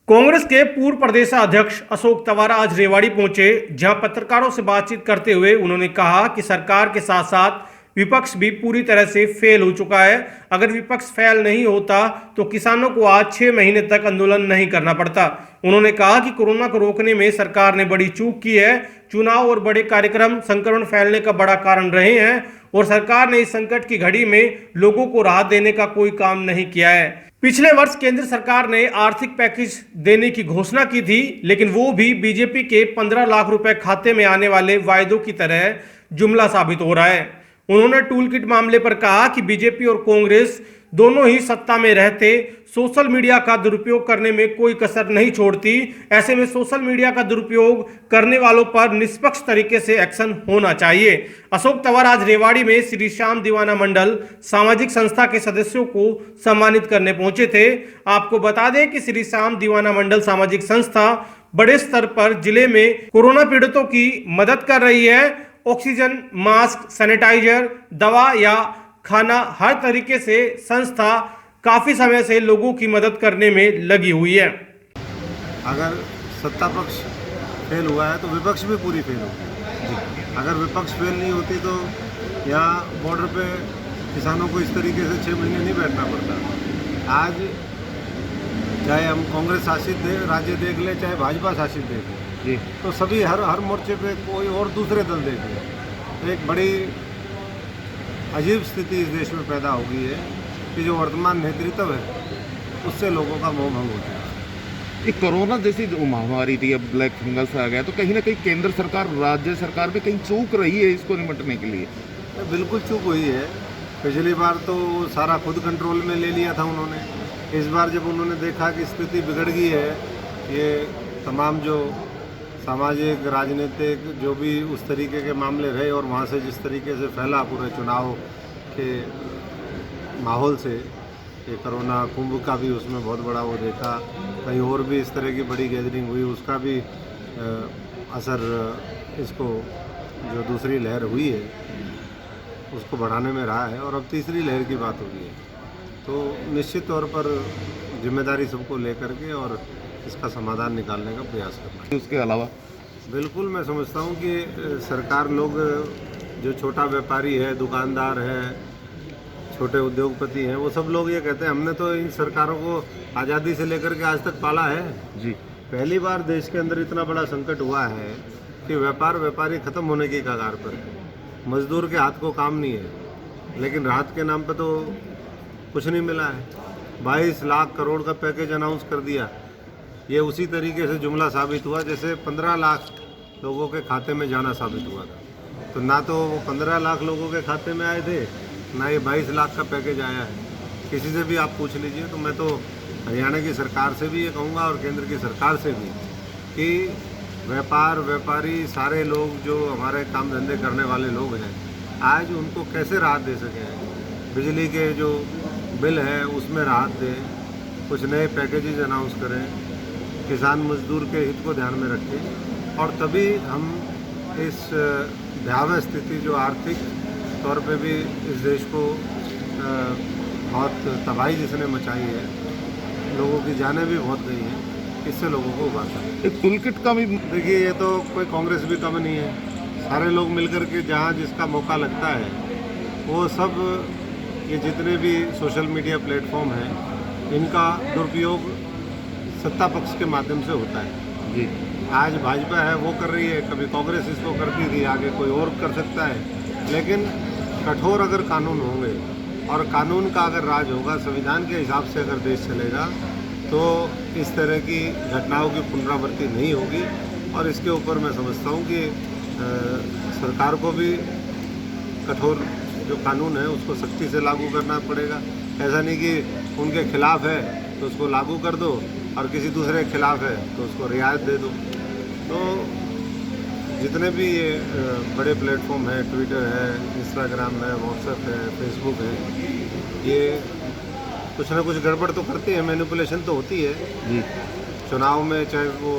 कांग्रेस के पूर्व प्रदेशाध्यक्ष अशोक तंवर आज रेवाड़ी पहुंचे, जहां पत्रकारों से बातचीत करते हुए उन्होंने कहा कि सरकार के साथ साथ विपक्ष भी पूरी तरह से फेल हो चुका है। अगर विपक्ष फेल नहीं होता तो किसानों को आज 6 महीने तक आंदोलन नहीं करना पड़ता। उन्होंने कहा कि कोरोना को रोकने में सरकार ने बड़ी चूक की है। चुनाव और बड़े कार्यक्रम संक्रमण फैलने का बड़ा कारण रहे हैं और सरकार ने इस संकट की घड़ी में लोगों को राहत देने का कोई काम नहीं किया है। पिछले वर्ष केंद्र सरकार ने आर्थिक पैकेज देने की घोषणा की थी, लेकिन वो भी बीजेपी के 15 लाख रुपए खाते में आने वाले वायदों की तरह जुमला साबित हो रहा है। उन्होंने टूल किट मामले पर कहा कि बीजेपी और कांग्रेस दोनों ही सत्ता में रहते सोशल मीडिया का दुरुपयोग करने में कोई कसर नहीं छोड़ती। ऐसे में सोशल मीडिया का दुरुपयोग करने वालों पर निष्पक्ष तरीके से एक्शन होना चाहिए। अशोक तंवर आज रेवाड़ी में श्री श्याम दीवाना मंडल सामाजिक संस्था के सदस्यों को सम्मानित करने पहुंचे थे। आपको बता दें कि श्री श्याम दीवाना मंडल सामाजिक संस्था बड़े स्तर पर जिले में कोरोना पीड़ितों की मदद कर रही है। ऑक्सीजन, मास्क, सैनिटाइजर, दवा या खाना, हर तरीके से संस्था काफी समय से लोगों की मदद करने में लगी हुई है। अगर सत्ता पक्ष फेल हुआ है तो विपक्ष भी पूरी फेल होगी। अगर विपक्ष फेल नहीं होती तो यहाँ बॉर्डर पे किसानों को इस तरीके से 6 महीने नहीं बैठना पड़ता। आज चाहे हम कांग्रेस शासित राज्य देख लें, चाहे भाजपा शासित देख लें, तो सभी हर मोर्चे पे कोई और दूसरे दल देख लें, तो एक बड़ी अजीब स्थिति इस देश में पैदा हो गई है कि जो वर्तमान नेतृत्व है उससे लोगों का मोह भंग होता है। एक कोरोना जैसी जो महामारी थी, अब ब्लैक फंगस आ गया, तो कहीं ना कहीं केंद्र सरकार, राज्य सरकार भी कहीं चूक रही है इसको निपटने के लिए। बिल्कुल चूक हुई है। पिछली बार तो सारा खुद कंट्रोल में ले लिया था उन्होंने। इस बार जब उन्होंने देखा कि स्थिति बिगड़ गई है, ये तमाम जो सामाजिक, राजनीतिक जो भी उस तरीके के मामले रहे और वहाँ से जिस तरीके से फैला पूरे चुनाव के माहौल से, ये कोरोना कुंभ का भी उसमें बहुत बड़ा वो देखा, कहीं और भी इस तरह की बड़ी गैदरिंग हुई, उसका भी असर इसको जो दूसरी लहर हुई है उसको बढ़ाने में रहा है और अब तीसरी लहर की बात हो रही है। तो निश्चित तौर पर जिम्मेदारी सबको लेकर के और इसका समाधान निकालने का प्रयास करना है। उसके अलावा बिल्कुल मैं समझता हूँ कि सरकार, लोग जो छोटा व्यापारी है, दुकानदार है, छोटे उद्योगपति हैं, वो सब लोग ये कहते हैं हमने तो इन सरकारों को आज़ादी से लेकर के आज तक पाला है जी। पहली बार देश के अंदर इतना बड़ा संकट हुआ है कि व्यापारी खत्म होने की कगार पर है। मजदूर के हाथ को काम नहीं है, लेकिन राहत के नाम पर तो कुछ नहीं मिला है। 22 लाख करोड़ का पैकेज अनाउंस कर दिया। ये उसी तरीके से जुमला साबित हुआ जैसे 15 लाख लोगों के खाते में जाना साबित हुआ था। तो ना तो वो 15 लाख लोगों के खाते में आए थे, ना ये 22 लाख का पैकेज आया है। किसी से भी आप पूछ लीजिए। तो मैं तो हरियाणा की सरकार से भी ये कहूँगा और केंद्र की सरकार से भी कि व्यापारी, सारे लोग जो हमारे काम धंधे करने वाले लोग हैं, आज उनको कैसे राहत दे सकें। बिजली के जो बिल हैं उसमें राहत दें, कुछ नए पैकेजेज अनाउंस करें, किसान मजदूर के हित को ध्यान में रखें और तभी हम इस भयावह स्थिति जो आर्थिक तौर पे भी इस देश को बहुत तबाही जिसने मचाई है, लोगों की जानें भी बहुत गई हैं, इससे लोगों को उबार सकते। एक टूल किट का भी देखिए, ये तो कोई कांग्रेस भी कम नहीं है। सारे लोग मिलकर के जहाँ जिसका मौका लगता है वो सब, ये जितने भी सोशल मीडिया प्लेटफॉर्म हैं, इनका दुरुपयोग सत्ता पक्ष के माध्यम से होता है जी। आज भाजपा है वो कर रही है, कभी कांग्रेस इसको करती थी, आगे कोई और कर सकता है। लेकिन कठोर अगर कानून होंगे और कानून का अगर राज होगा, संविधान के हिसाब से अगर देश चलेगा, तो इस तरह की घटनाओं की पुनरावृत्ति नहीं होगी। और इसके ऊपर मैं समझता हूँ कि सरकार को भी कठोर जो कानून है उसको सख्ती से लागू करना पड़ेगा। ऐसा नहीं कि उनके खिलाफ है तो उसको लागू कर दो और किसी दूसरे के खिलाफ है तो उसको रियायत दे दो। तो जितने भी ये बड़े प्लेटफॉर्म हैं, ट्विटर है, इंस्टाग्राम है, व्हाट्सएप है, फेसबुक है, ये कुछ ना कुछ गड़बड़ तो करती है, मैनिपुलेशन तो होती है जी। चुनाव में, चाहे वो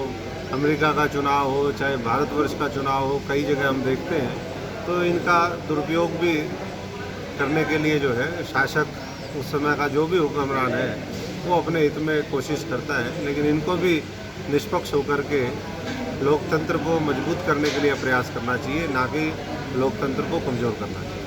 अमेरिका का चुनाव हो, चाहे भारतवर्ष का चुनाव हो, कई जगह हम देखते हैं। तो इनका दुरुपयोग भी करने के लिए जो है शासक, उस समय का जो भी हुक्मरान है, वो अपने हित में कोशिश करता है, लेकिन इनको भी निष्पक्ष होकर के लोकतंत्र को मजबूत करने के लिए प्रयास करना चाहिए, ना कि लोकतंत्र को कमज़ोर करना चाहिए।